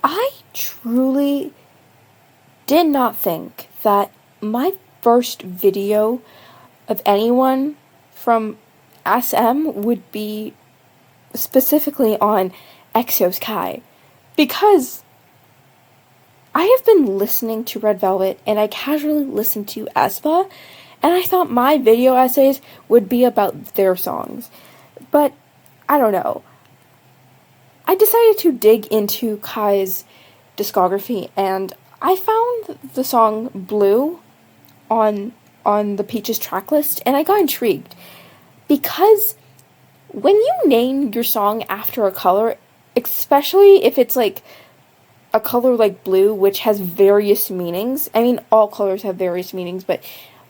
I truly did not think that my first video of anyone from SM would be specifically on EXO's Kai, because I have been listening to Red Velvet and I casually listened to aespa, and I thought my video essays would be about their songs. But I don't know. I decided to dig into Kai's discography, and I found the song Blue on the Peaches tracklist, and I got intrigued because when you name your song after a color, especially if it's like a color like blue, which has various meanings. I mean, all colors have various meanings, but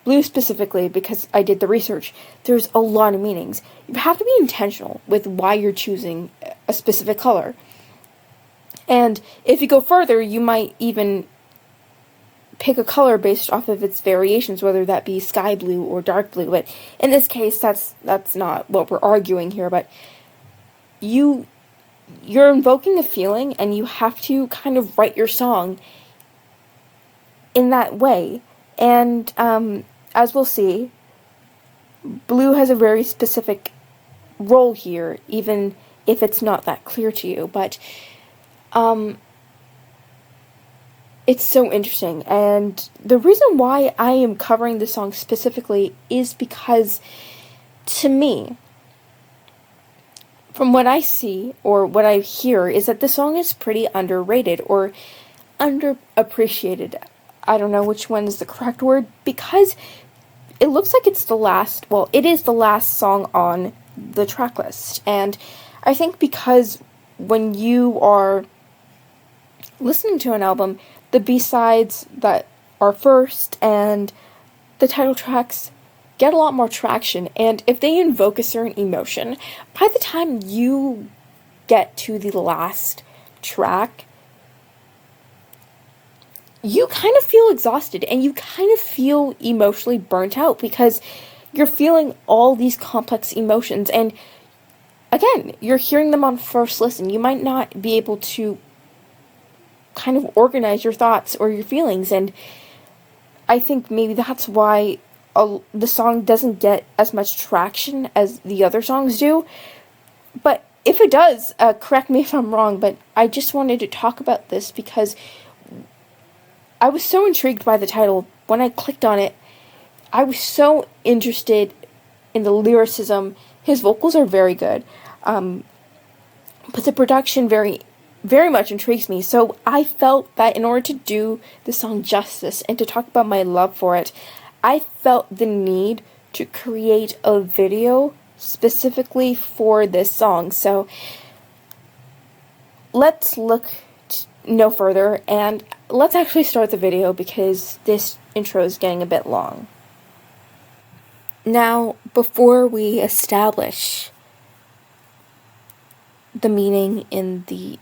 blue specifically, because I did the research, there's a lot of meanings. You have to be intentional with why you're choosing a specific color. And if you go further, you might even pick a color based off of its variations, whether that be sky blue or dark blue. But in this case, that's not what we're arguing here. But you're invoking a feeling, and you have to kind of write your song in that way. And as we'll see, blue has a very specific role here, even if it's not that clear to you. But it's so interesting, and the reason why I am covering this song specifically is because, to me, from what I see, or what I hear, is that the song is pretty underrated, or underappreciated. I don't know which one is the correct word, because it looks like it's it is the last song on the track list, and I think because when you are listening to an album, the B-sides that are first and the title tracks get a lot more traction, and if they invoke a certain emotion, by the time you get to the last track, you kind of feel exhausted, and you kind of feel emotionally burnt out, because you're feeling all these complex emotions, and again, you're hearing them on first listen. You might not be able to kind of organize your thoughts or your feelings, and I think maybe that's why the song doesn't get as much traction as the other songs do. But if it does, correct me if I'm wrong, but I just wanted to talk about this because I was so intrigued by the title. When I clicked on it, I was so interested in the lyricism. His vocals are very good, but the production very much intrigues me. So I felt that in order to do the song justice and to talk about my love for it, I felt the need to create a video specifically for this song. So let's look no further, and let's actually start the video because this intro is getting a bit long. Now, before we establish the meaning in the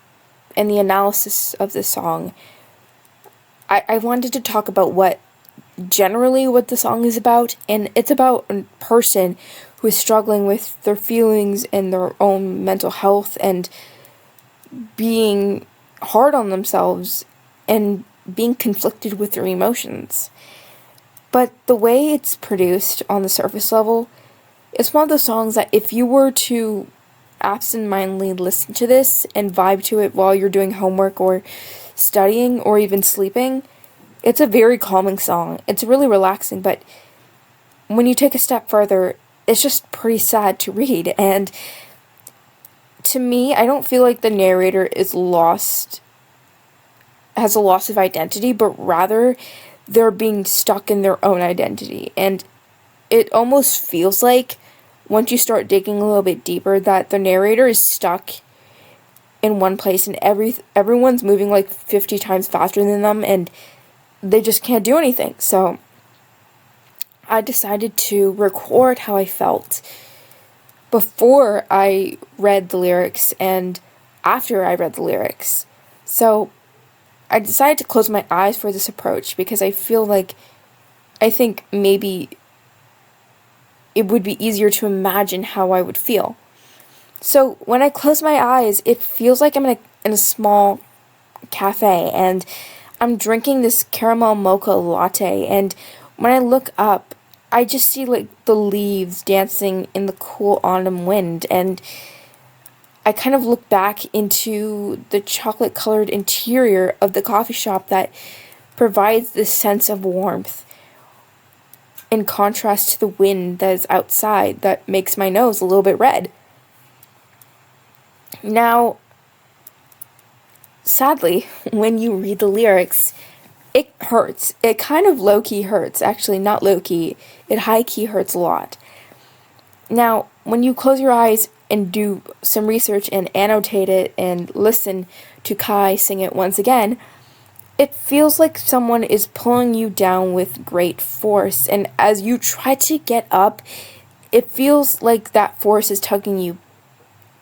analysis of the song, I wanted to talk about what the song is about, and it's about a person who is struggling with their feelings and their own mental health and being hard on themselves and being conflicted with their emotions. But the way it's produced on the surface level, it's one of those songs that if you were to absentmindedly listen to this and vibe to it while you're doing homework or studying or even sleeping, it's a very calming song. It's really relaxing, but when you take a step further, it's just pretty sad to read. And to me, I don't feel like the narrator has a loss of identity, but rather they're being stuck in their own identity. And it almost feels like, once you start digging a little bit deeper, that the narrator is stuck in one place and everyone's moving like 50 times faster than them, and they just can't do anything. So I decided to record how I felt before I read the lyrics and after I read the lyrics. So I decided to close my eyes for this approach because I think maybe it would be easier to imagine how I would feel. So when I close my eyes, it feels like I'm in a small cafe, and I'm drinking this caramel mocha latte, and when I look up, I just see like the leaves dancing in the cool autumn wind, and I kind of look back into the chocolate colored interior of the coffee shop that provides this sense of warmth in contrast to the wind that is outside that makes my nose a little bit red. Now, sadly, when you read the lyrics, it hurts. It kind of low-key hurts. Actually, not low-key. It high-key hurts a lot. Now, when you close your eyes and do some research and annotate it and listen to Kai sing it once again, it feels like someone is pulling you down with great force. And as you try to get up, it feels like that force is tugging you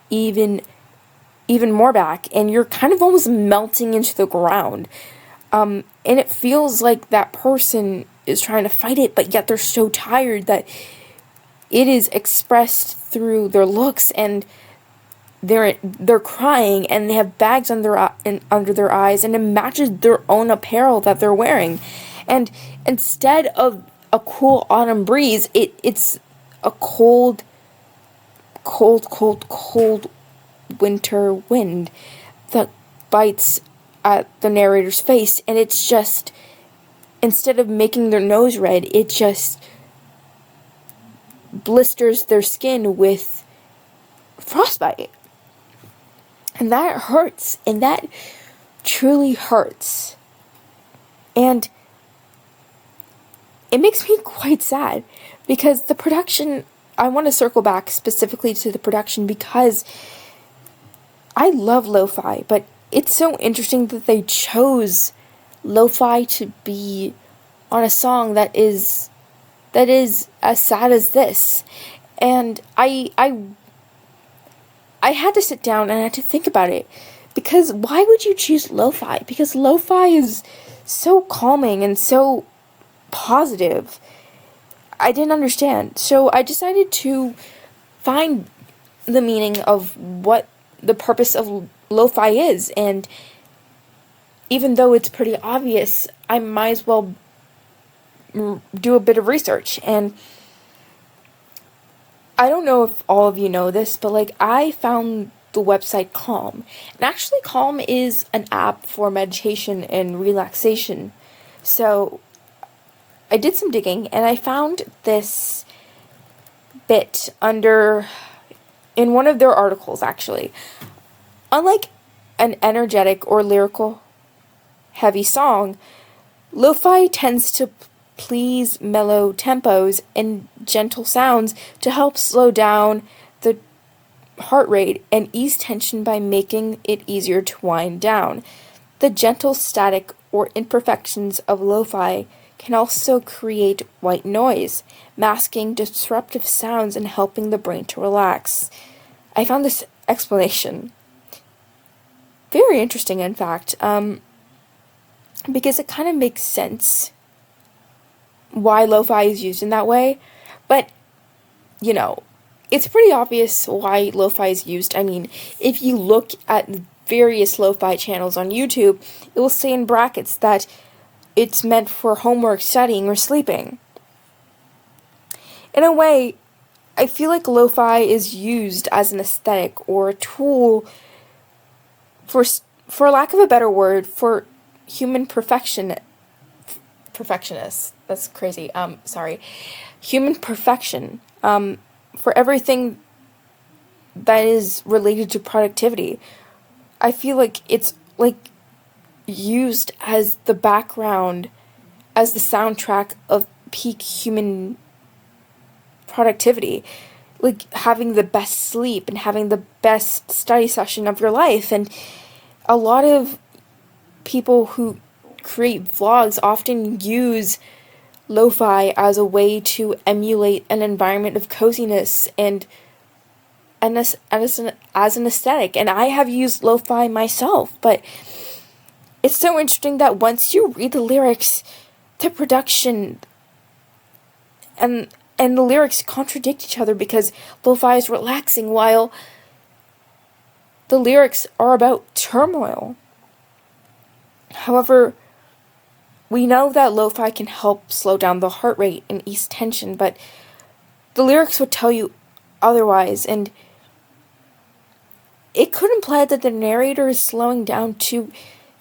even more back, and you're kind of almost melting into the ground. And it feels like that person is trying to fight it, but yet they're so tired that it is expressed through their looks, and they're crying, and they have bags under their eyes, and it matches their own apparel that they're wearing. And instead of a cool autumn breeze, it's a cold winter wind that bites at the narrator's face, and it's just, instead of making their nose red, it just blisters their skin with frostbite. And that hurts, and that truly hurts. And it makes me quite sad, because the production, I want to circle back specifically to the production, because I love lo-fi, but it's so interesting that they chose lo-fi to be on a song that is as sad as this. And I had to sit down and I had to think about it, because why would you choose lo-fi? Because lo-fi is so calming and so positive. I didn't understand. So I decided to find the meaning of what the purpose of lo-fi is, and even though it's pretty obvious, I might as well do a bit of research. And I don't know if all of you know this, but like, I found the website Calm, and actually Calm is an app for meditation and relaxation. So I did some digging, and I found this bit in one of their articles, actually. Unlike an energetic or lyrical heavy song, lo-fi tends to please mellow tempos and gentle sounds to help slow down the heart rate and ease tension by making it easier to wind down. The gentle static or imperfections of lo-fi can also create white noise, masking disruptive sounds and helping the brain to relax. I found this explanation very interesting, in fact, because it kind of makes sense why lo-fi is used in that way. But, you know, it's pretty obvious why lo-fi is used. I mean, if you look at various lo-fi channels on YouTube, it will say in brackets that it's meant for homework, studying, or sleeping. In a way, I feel like lo-fi is used as an aesthetic or a tool for lack of a better word, for human perfectionists. That's crazy. Human perfection. For everything that is related to productivity. I feel like it's like used as the background, as the soundtrack of peak human productivity, like having the best sleep and having the best study session of your life. And a lot of people who create vlogs often use lo-fi as a way to emulate an environment of coziness and as an aesthetic. And I have used lo-fi myself, but it's so interesting that once you read the lyrics, the production and the lyrics contradict each other, because lo-fi is relaxing while the lyrics are about turmoil. However, we know that lo-fi can help slow down the heart rate and ease tension, but the lyrics would tell you otherwise, and it could imply that the narrator is slowing down to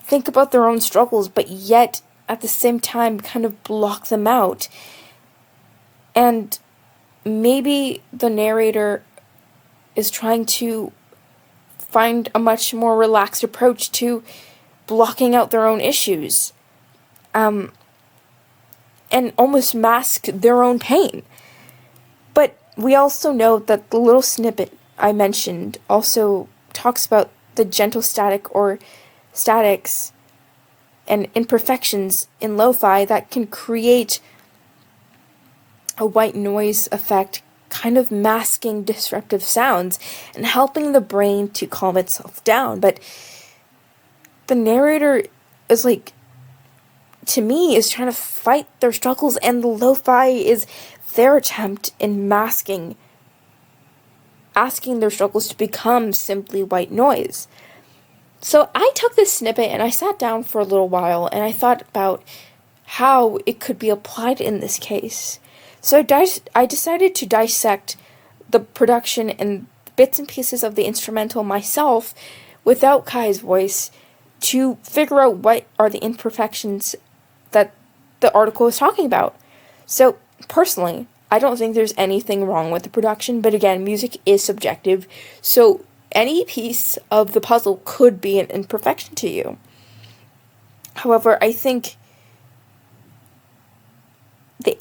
think about their own struggles, but yet at the same time kind of block them out. And maybe the narrator is trying to find a much more relaxed approach to blocking out their own issues, and almost mask their own pain. But we also know that the little snippet I mentioned also talks about the gentle statics and imperfections in lo-fi that can create a white noise effect, kind of masking disruptive sounds and helping the brain to calm itself down. But the narrator is to me, is trying to fight their struggles, and the lo-fi is their attempt in asking their struggles to become simply white noise. So I took this snippet and I sat down for a little while and I thought about how it could be applied in this case. So I decided to dissect the production and bits and pieces of the instrumental myself without Kai's voice to figure out what are the imperfections that the article is talking about. So personally, I don't think there's anything wrong with the production, but again, music is subjective, so any piece of the puzzle could be an imperfection to you. However, I think the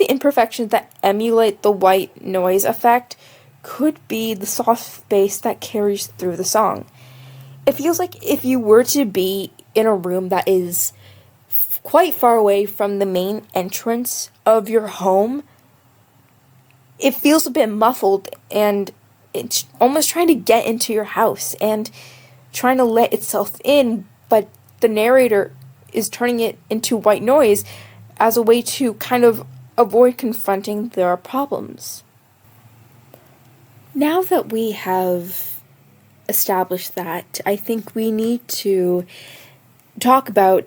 imperfections that emulate the white noise effect could be the soft bass that carries through the song. It feels like if you were to be in a room that is quite far away from the main entrance of your home, it feels a bit muffled, and it's almost trying to get into your house and trying to let itself in, but the narrator is turning it into white noise as a way to kind of avoid confronting their problems. Now that we have established that, I think we need to talk about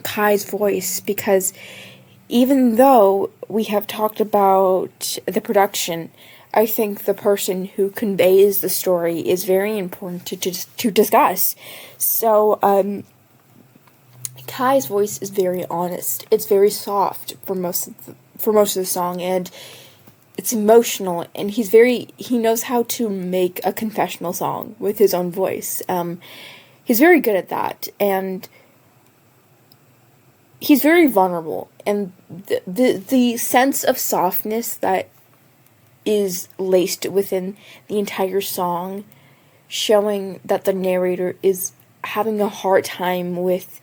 Kai's voice, because even though we have talked about the production, I think the person who conveys the story is very important to discuss. So, Kai's voice is very honest. It's very soft for most of the song, and it's emotional, and he knows how to make a confessional song with his own voice. He's very good at that, and he's very vulnerable, and the sense of softness that is laced within the entire song, showing that the narrator is having a hard time with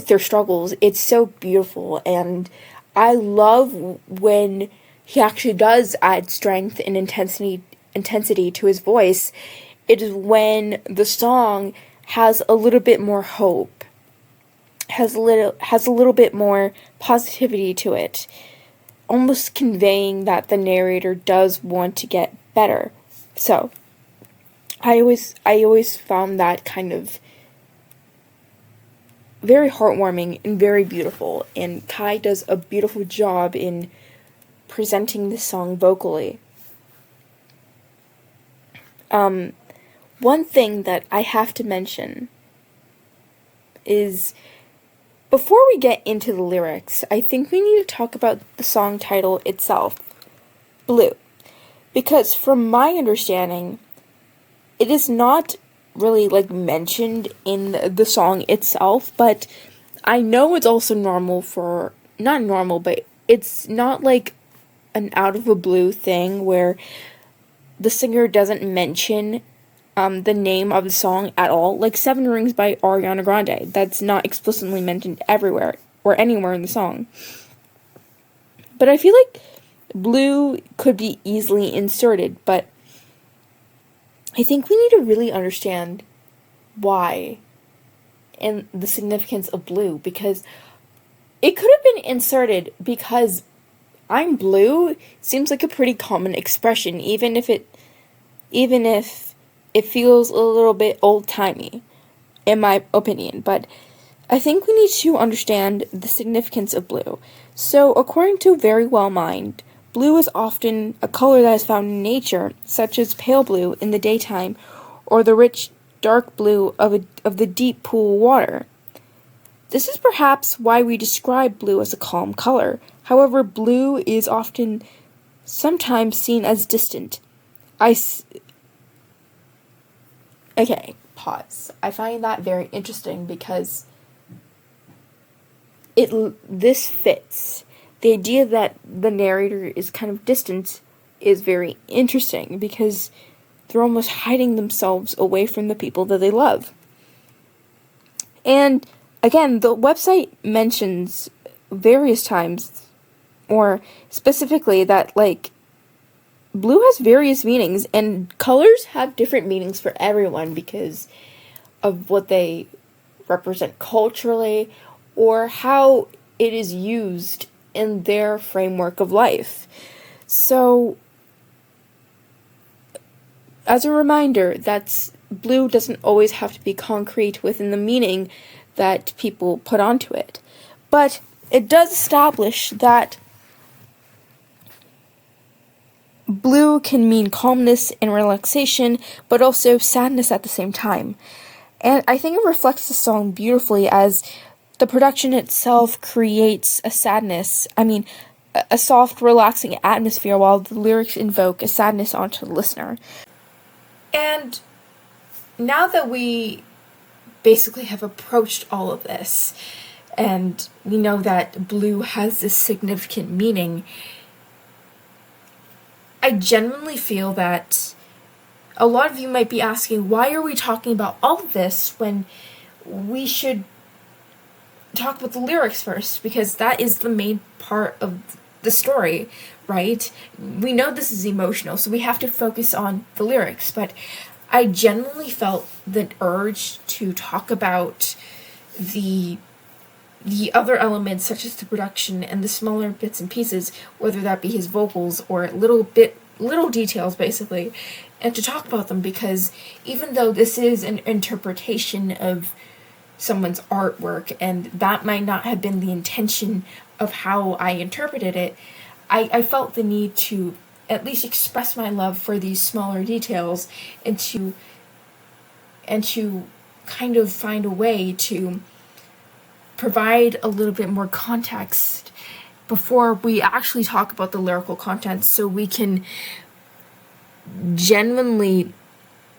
their struggles. It's so beautiful, and I love when he actually does add strength and intensity to his voice. It is when the song has a little bit more hope, has a little bit more positivity to it, almost conveying that the narrator does want to get better. So, I always found that kind of very heartwarming and very beautiful, and Kai does a beautiful job in presenting this song vocally. One thing that I have to mention is, before we get into the lyrics, I think we need to talk about the song title itself, Blue. Because from my understanding, it is not really mentioned in the song itself, but I know it's also not normal, but it's not like an out of the blue thing where the singer doesn't mention the name of the song at all. Like Seven Rings by Ariana Grande, that's not explicitly mentioned everywhere or anywhere in the song. But I feel like Blue could be easily inserted, but I think we need to really understand why and the significance of blue, because it could have been inserted because I'm blue seems like a pretty common expression, even if it even if it feels a little bit old-timey, in my opinion. But I think we need to understand the significance of blue. So, according to Very Well Mind, blue is often a color that is found in nature, such as pale blue in the daytime, or the rich dark blue of the deep pool water. This is perhaps why we describe blue as a calm color. However, blue is often sometimes seen as distant. Okay, pause. I find that very interesting because this fits. The idea that the narrator is kind of distant is very interesting because they're almost hiding themselves away from the people that they love. And again, the website mentions various times, or specifically that, like, blue has various meanings, and colors have different meanings for everyone because of what they represent culturally or how it is used in their framework of life. So, as a reminder, blue doesn't always have to be concrete within the meaning that people put onto it. But it does establish that blue can mean calmness and relaxation, but also sadness at the same time. And I think it reflects the song beautifully as the production itself creates a soft, relaxing atmosphere while the lyrics invoke a sadness onto the listener. And now that we basically have approached all of this, and we know that blue has this significant meaning, I genuinely feel that a lot of you might be asking, why are we talking about all of this when we should talk about the lyrics first? Because that is the main part of the story, right? We know this is emotional, so we have to focus on the lyrics, but I genuinely felt the urge to talk about the other elements, such as the production and the smaller bits and pieces, whether that be his vocals or little details, basically, and to talk about them, because even though this is an interpretation of someone's artwork, and that might not have been the intention of how I interpreted it, I felt the need to at least express my love for these smaller details and to kind of find a way to provide a little bit more context before we actually talk about the lyrical content, so we can genuinely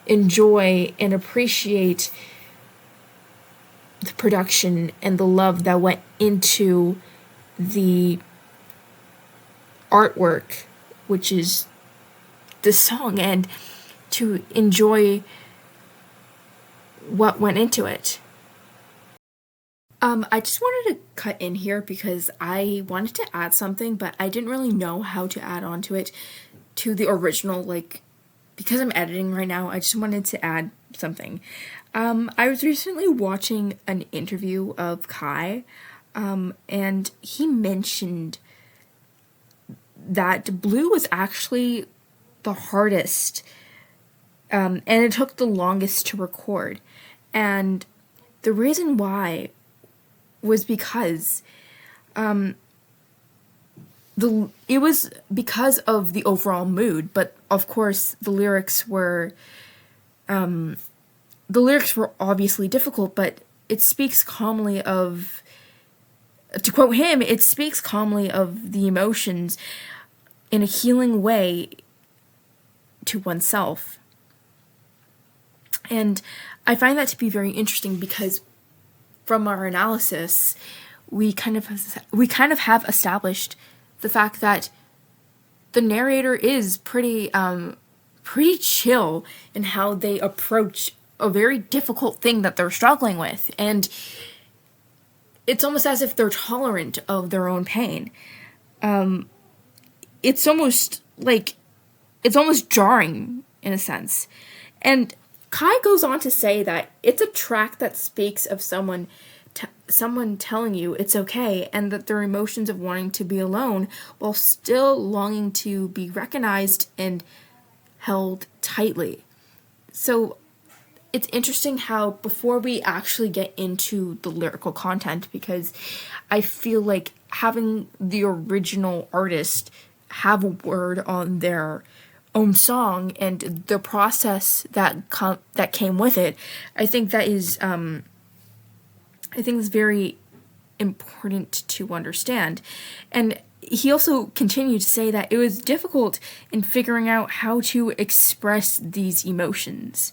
enjoy and appreciate the production and the love that went into the artwork, which is the song, and to enjoy what went into it. I just wanted to cut in here because I wanted to add something, but I didn't really know how to add on to it to the original, because I'm editing right now, I just wanted to add something. I was recently watching an interview of Kai, and he mentioned that blue was actually the hardest, and it took the longest to record. And the reason why was because it was because of the overall mood, but of course the lyrics were obviously difficult, but it speaks calmly of, to quote him, it speaks calmly of the emotions in a healing way to oneself. And I find that to be very interesting because from our analysis, we kind of have established the fact that the narrator is pretty chill in how they approach a very difficult thing that they're struggling with, and it's almost as if they're tolerant of their own pain. It's almost jarring in a sense. And Kai goes on to say that it's a track that speaks of someone telling you it's okay, and that their emotions of wanting to be alone while still longing to be recognized and held tightly. So it's interesting how, before we actually get into the lyrical content, because I feel like having the original artist have a word on their own song and the process that came with it, I think that is very important to understand. And he also continued to say that it was difficult in figuring out how to express these emotions,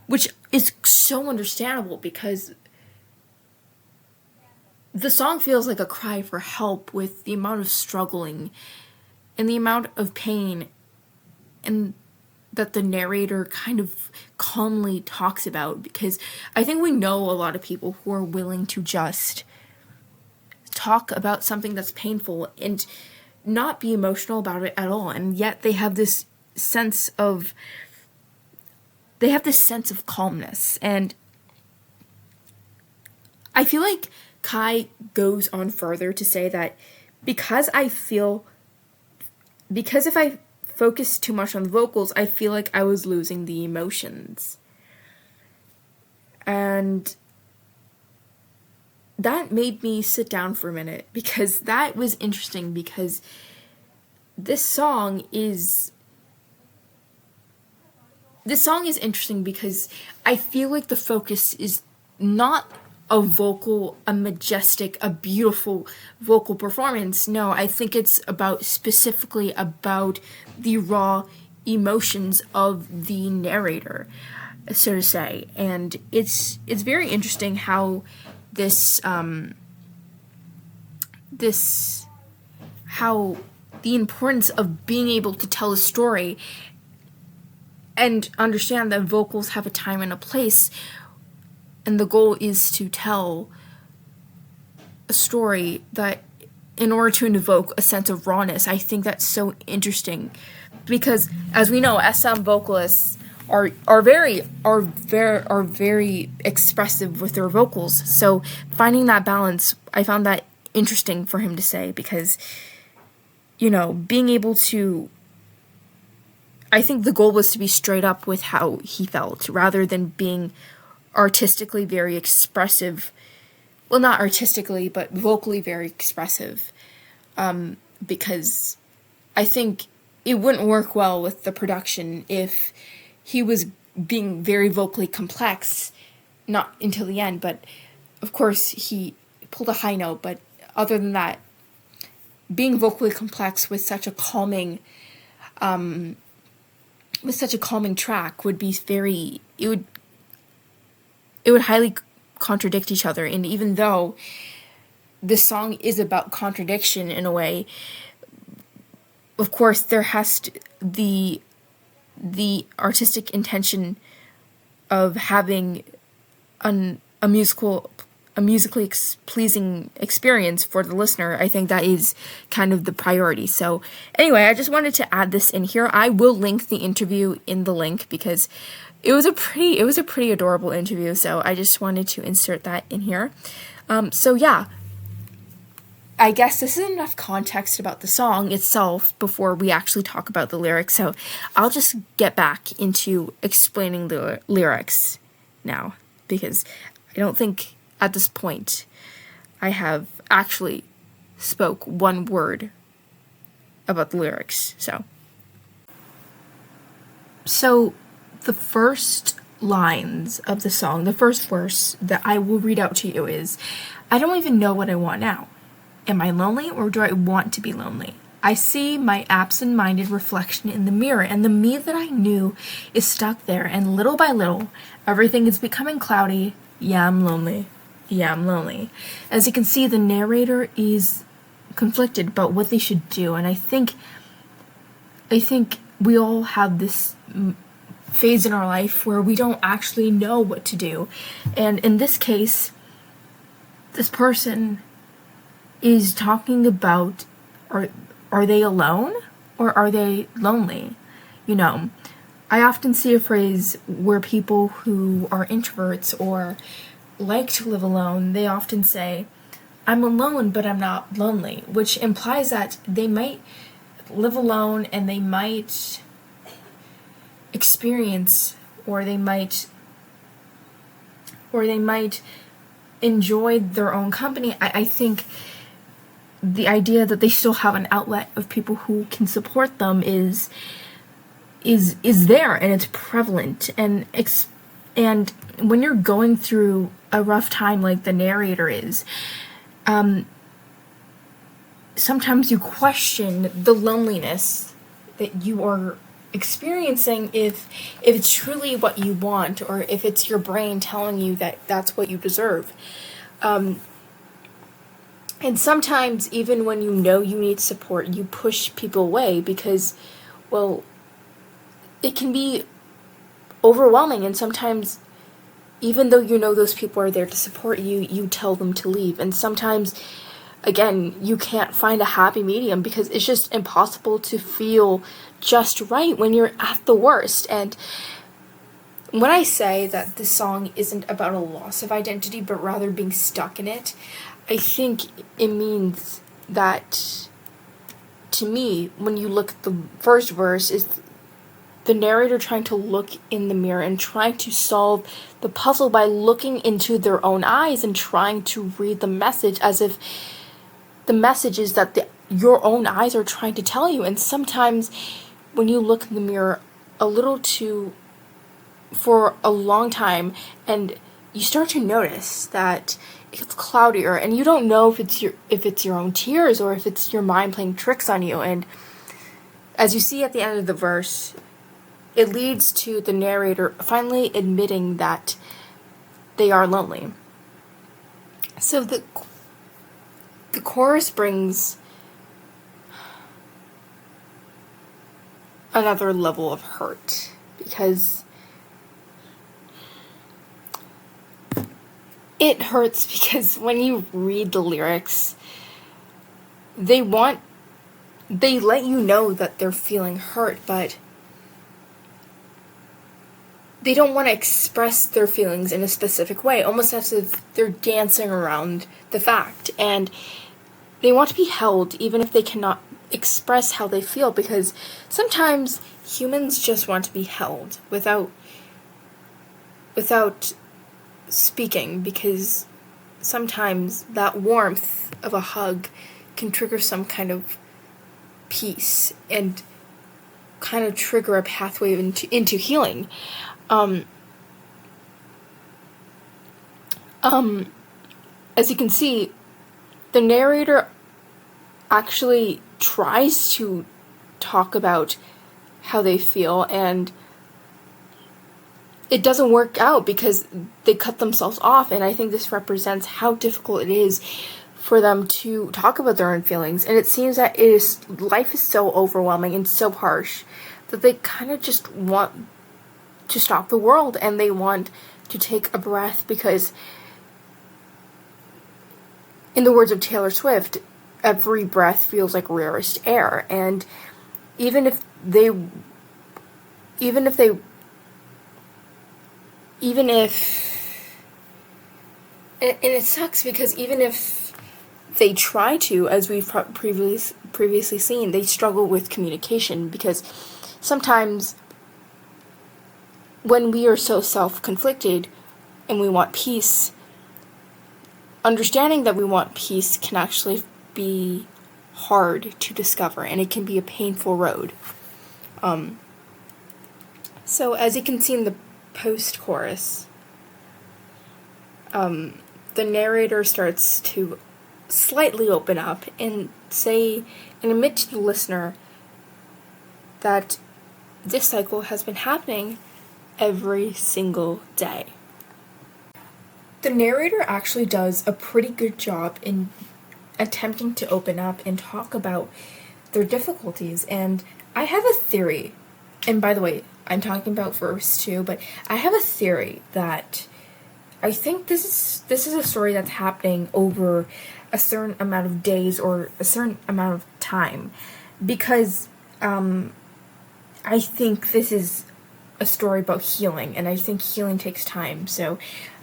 which is so understandable, because the song feels like a cry for help with the amount of struggling and the amount of pain and that the narrator kind of calmly talks about. Because I think we know a lot of people who are willing to just talk about something that's painful and not be emotional about it at all, and yet they have this sense of calmness. And I feel like Kai goes on further to say that because if I focused too much on the vocals, I feel like I was losing the emotions. And that made me sit down for a minute, because that was interesting, because this song is interesting because I feel like the focus is not a majestic, a beautiful vocal performance. No, I think it's specifically about the raw emotions of the narrator, so to say. And it's very interesting how how the importance of being able to tell a story and understand that vocals have a time and a place, and the goal is to tell a story that, in order to invoke a sense of rawness. I think that's so interesting, because as we know, SM vocalists are very expressive with their vocals. So finding that balance, I found that interesting for him to say, because, being able to, I think the goal was to be straight up with how he felt, rather than being artistically very expressive. Well, not artistically, but vocally very expressive. Because I think it wouldn't work well with the production if he was being very vocally complex, not until the end, but of course he pulled a high note. But other than that, being vocally complex with such a calming track would be it would highly contradict each other. And even though this song is about contradiction in a way, of course there has to the artistic intention of having a musically pleasing experience for the listener. I think that is kind of the priority. So anyway, I just wanted to add this in here. I will link the interview in the link, because it was a pretty adorable interview. So I just wanted to insert that in here. So yeah, I guess this is enough context about the song itself before we actually talk about the lyrics. So I'll just get back into explaining the lyrics now, because I don't think at this point I have actually spoke one word about the lyrics. So the first lines of the song, the first verse that I will read out to you is, "I don't even know what I want now. Am I lonely, or do I want to be lonely? I see my absent-minded reflection in the mirror, and the me that I knew is stuck there, and little by little, everything is becoming cloudy. Yeah, I'm lonely. Yeah, I'm lonely." As you can see, the narrator is conflicted about what they should do, and I think we all have this phase in our life where we don't actually know what to do. And in this case, this person is talking about, are they alone, or are they lonely? I often see a phrase where people who are introverts or like to live alone, they often say, "I'm alone, but I'm not lonely," which implies that they might live alone and they might experience, or they might enjoy their own company, I think the idea that they still have an outlet of people who can support them is there, and it's prevalent, and when you're going through a rough time like the narrator is, sometimes you question the loneliness that you are experiencing, if it's truly what you want, or if it's your brain telling you that that's what you deserve. And sometimes, even when you know you need support, you push people away because, well, it can be overwhelming, and sometimes, even though you know those people are there to support you, you tell them to leave. And sometimes, again, you can't find a happy medium because it's just impossible to feel just right when you're at the worst. And when I say that this song isn't about a loss of identity, but rather being stuck in it, I think it means that, to me, when you look at the first verse, is the narrator trying to look in the mirror and trying to solve the puzzle by looking into their own eyes and trying to read the message as if the message is that your own eyes are trying to tell you. And sometimes when you look in the mirror for a long time, and you start to notice that it's cloudier, and you don't know if it's your own tears or if it's your mind playing tricks on you. And as you see at the end of the verse, it leads to the narrator finally admitting that they are lonely. So the chorus brings another level of hurt, because it hurts because when you read the lyrics, they let you know that they're feeling hurt, but they don't want to express their feelings in a specific way, almost as if they're dancing around the fact. And they want to be held even if they cannot express how they feel, because sometimes humans just want to be held without speaking, because sometimes that warmth of a hug can trigger some kind of peace and kind of trigger a pathway into healing. As you can see, the narrator actually tries to talk about how they feel, and it doesn't work out because they cut themselves off. And I think this represents how difficult it is for them to talk about their own feelings. And it seems that life is so overwhelming and so harsh that they kind of just want to stop the world, and they want to take a breath, because, in the words of Taylor Swift, every breath feels like rarest air. And even if and it sucks, because even if they try to, as we've previously seen, they struggle with communication, because sometimes when we are so self-conflicted and we want peace, understanding that we want peace can actually be hard to discover, and it can be a painful road. So as you can see in the post-chorus, the narrator starts to slightly open up and admit to the listener that this cycle has been happening every single day. The narrator actually does a pretty good job in attempting to open up and talk about their difficulties. And I have a theory, and by the way, I'm talking about verse 2, but I have a theory that I think this is a story that's happening over a certain amount of days or a certain amount of time, because I think this is a story about healing, and I think healing takes time. So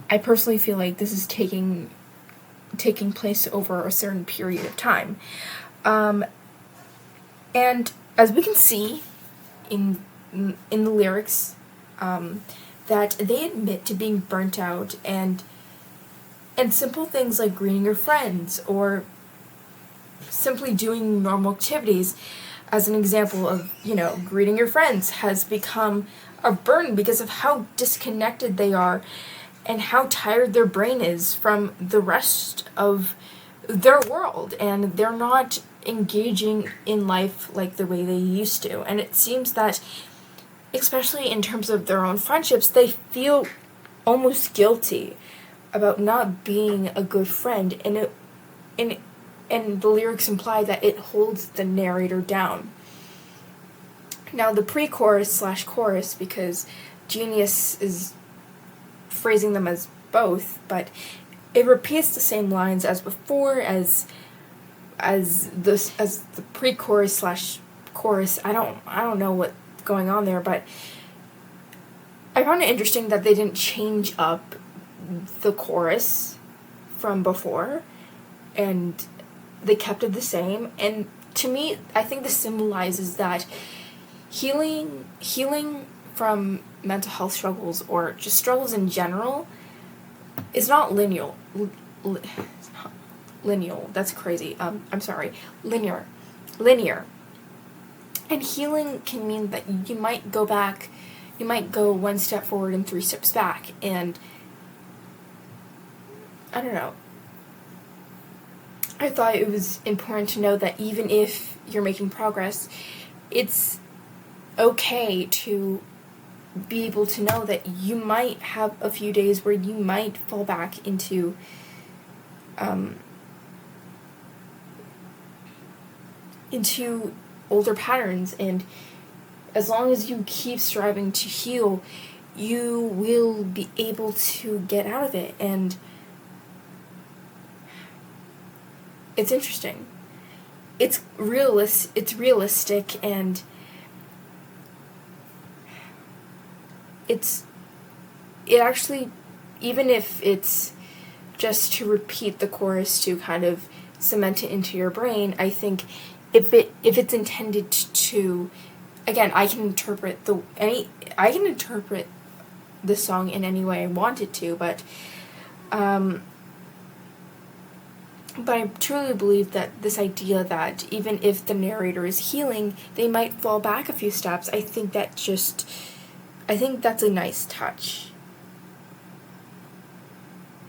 I personally feel like this is taking place over a certain period of time. And as we can see in in the lyrics, that they admit to being burnt out, and simple things like greeting your friends or simply doing normal activities, as an example of, greeting your friends, has become a burden because of how disconnected they are and how tired their brain is from the rest of their world, and they're not engaging in life like the way they used to. And it seems that, especially in terms of their own friendships, they feel almost guilty about not being a good friend, and the lyrics imply that it holds the narrator down. Now, the pre-chorus / chorus, because Genius is phrasing them as both, but it repeats the same lines as before, as the pre-chorus / chorus. I don't know what's going on there, but I found it interesting that they didn't change up the chorus from before, and they kept it the same. And to me, I think this symbolizes that healing from mental health struggles, or just struggles in general, is not linear. It's not linear. That's crazy. I'm sorry. Linear. And healing can mean that you might go back, you might go 1 step forward and 3 steps back, and I don't know. I thought it was important to know that even if you're making progress, it's okay to be able to know that you might have a few days where you might fall back into older patterns, and as long as you keep striving to heal, you will be able to get out of it. And it's interesting. It's realistic, and it actually, even if it's just to repeat the chorus to kind of cement it into your brain, I think if it's intended to, again, I can interpret the song in any way I want it to, but I truly believe that this idea that even if the narrator is healing, they might fall back a few steps, I think that's a nice touch.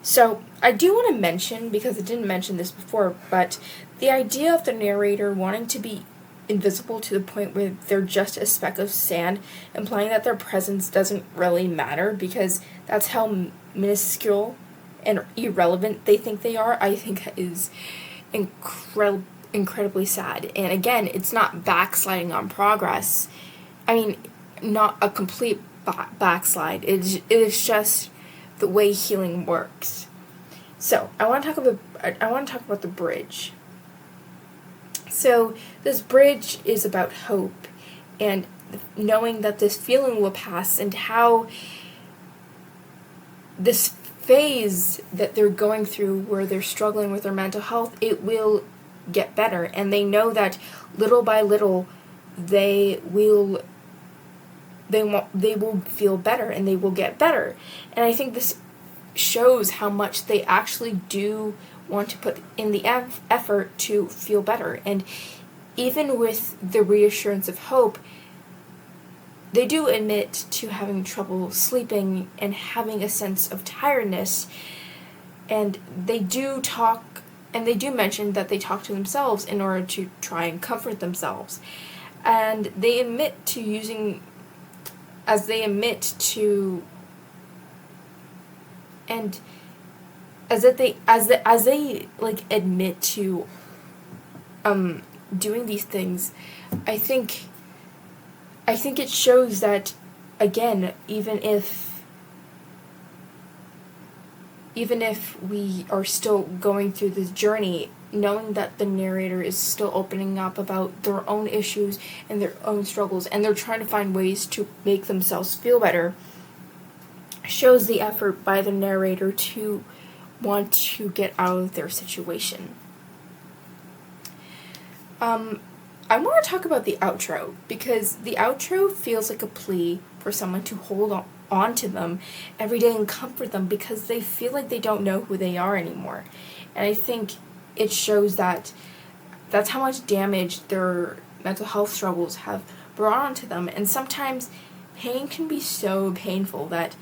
So, I do want to mention, because I didn't mention this before, but the idea of the narrator wanting to be invisible to the point where they're just a speck of sand, implying that their presence doesn't really matter, because that's how minuscule and irrelevant they think they are, I think that is incredibly sad. And again, it's not backsliding on progress. I mean, not a complete backslide. It is just the way healing works. So I want to talk about the bridge. So this bridge is about hope, and knowing that this feeling will pass, and how this phase that they're going through where they're struggling with their mental health, it will get better, and they know that little by little they will feel better, and they will get better. And I think this shows how much they actually do want to put in the effort to feel better. And even with the reassurance of hope, they do admit to having trouble sleeping and having a sense of tiredness, and they do mention that they talk to themselves in order to try and comfort themselves. And they admit to admit to doing these things, I think it shows that, again, even if we are still going through this journey, knowing that the narrator is still opening up about their own issues and their own struggles, and they're trying to find ways to make themselves feel better, shows the effort by the narrator to want to get out of their situation. I want to talk about the outro, because the outro feels like a plea for someone to hold on to them every day and comfort them, because they feel like they don't know who they are anymore. And I think it shows that that's how much damage their mental health struggles have brought onto them. And sometimes pain can be so painful that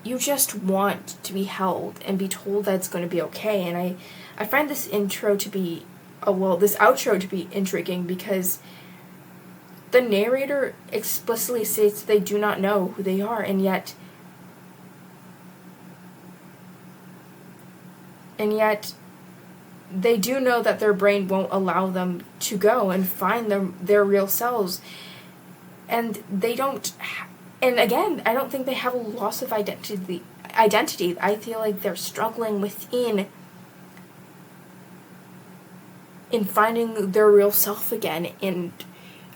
you just want to be held and be told that it's going to be okay. And I find this intro to be, this outro to be intriguing, because the narrator explicitly states they do not know who they are, and yet they do know that their brain won't allow them to go and find their real selves. And they don't, and again, I don't think they have a loss of identity. I feel like they're struggling within in finding their real self again, and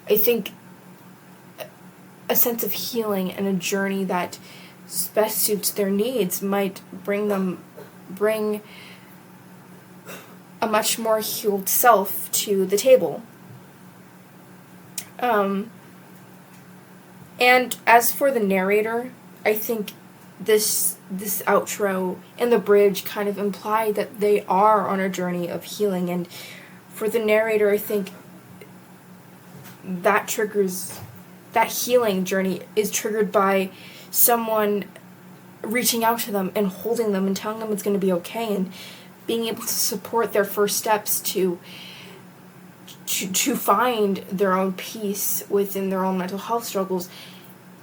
I think a sense of healing and a journey that best suits their needs might bring a much more healed self to the table. And as for the narrator, I think this outro and the bridge kind of imply that they are on a journey of healing. And for the narrator, I think that healing journey is triggered by someone reaching out to them and holding them and telling them it's going to be okay, and being able to support their first steps to find their own peace within their own mental health struggles.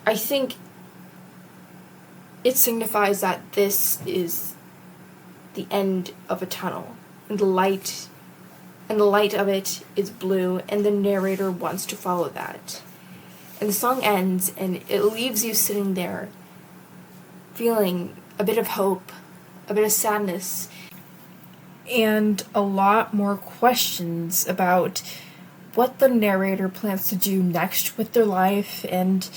I think it signifies that this is the end of a tunnel, and the light of it is blue, and the narrator wants to follow that. And the song ends, and it leaves you sitting there feeling a bit of hope, a bit of sadness, and a lot more questions about what the narrator plans to do next with their life and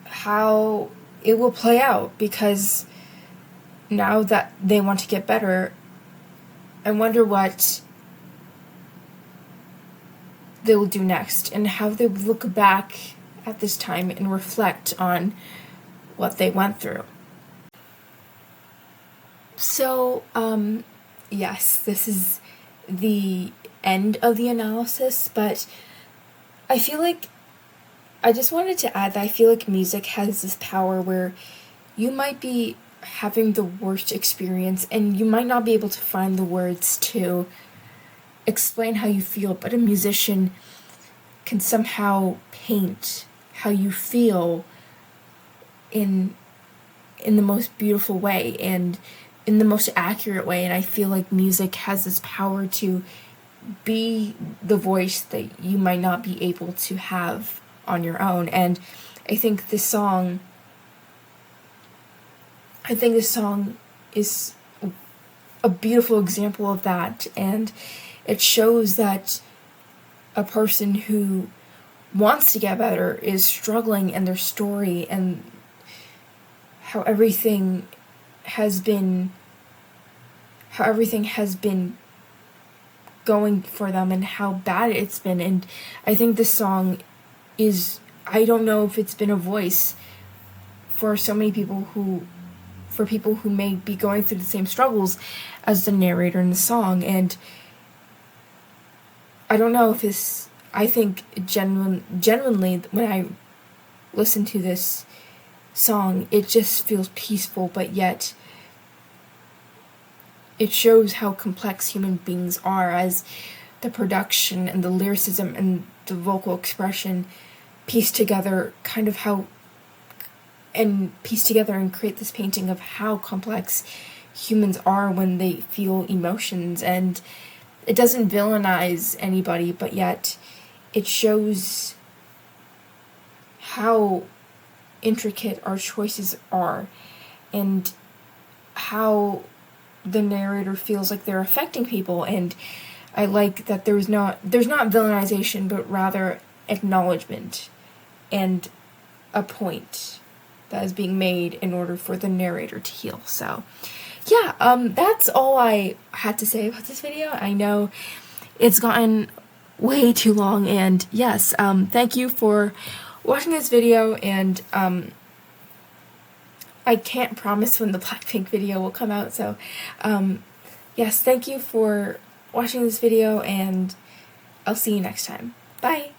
how it will play out, because now that they want to get better, I wonder what they will do next and how they will look back at this time and reflect on what they went through. So, yes, this is the end of the analysis, but I feel like I just wanted to add that I feel like music has this power where you might be having the worst experience and you might not be able to find the words to explain how you feel, but a musician can somehow paint how you feel in the most beautiful way and in the most accurate way. And I feel like music has this power to be the voice that you might not be able to have on your own. And I think this song is a beautiful example of that, and it shows that a person who wants to get better is struggling in their story, and how everything has been going for them and how bad it's been. And I think this song is, I don't know if it's been a voice for so many people who may be going through the same struggles as the narrator in the song. And I don't know if I think genuinely when I listen to this song, it just feels peaceful, but yet it shows how complex human beings are, as the production and the lyricism and the vocal expression piece together and create this painting of how complex humans are when they feel emotions. And it doesn't villainize anybody, but yet it shows how intricate our choices are and how the narrator feels like they're affecting people. And I like that there's not villainization, but rather acknowledgement and a point that is being made in order for the narrator to heal. So yeah, that's all I had to say about this video. I know it's gotten way too long, and yes, thank you for watching this video, and I can't promise when the Blackpink video will come out, so yes, thank you for watching this video, and I'll see you next time. Bye!